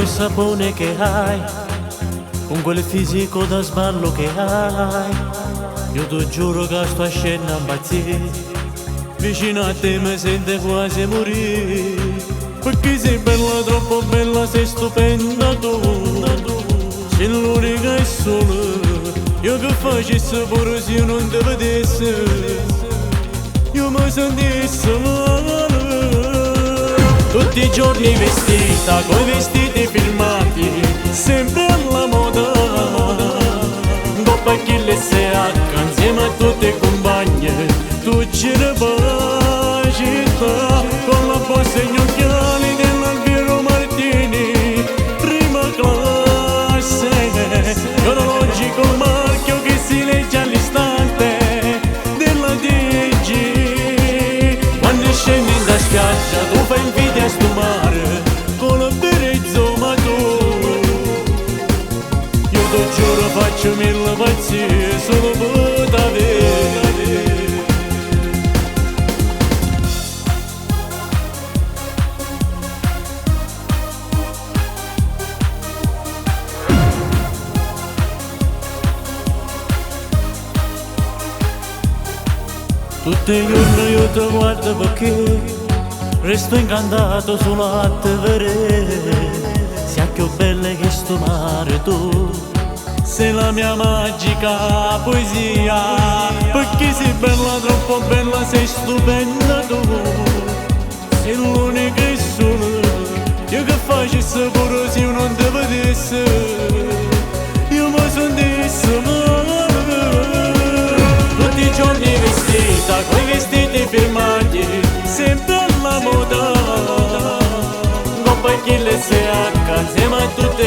sapone che hai, con quel fisico da sballo che hai, io ti giuro che sto a scena impazzire, vicino a te mi sento quasi morire, perché sei bella, troppo bella, sei stupenda tu, sei l'unica e sola, io che facessi pure se io non ti vedessi, io mi sentissi male. Tutti i giorni vestita, coi vestiti filmati, sempre alla moda, dopo che le SH, insieme a tutte le compagne, tu c'eri per città, con la borsa e gli occhiali dell'Alviero Martini, prima classe, l'orologico marchio che si legge all'istante della DG, quando scendi da spiaggia tu fai invidia a sto mare, con la berezzo ma tu, io ti giuro faccio mille pazzie solo per t'avere. Tutti i giorni io ti guardo perché resto incantato solo a te vedere, sia più bella che sto mare tu, sei la mia magica poesia, perché sei bella, troppo bella, sei stupenda tu, sei l'unica e sola, io che facessi pure se io non ti vedessi, io mi sentissi male. Tutti i giorni vestita, coi vestiti firmati, sempre alla moda, dopo che le SH, insieme a tutte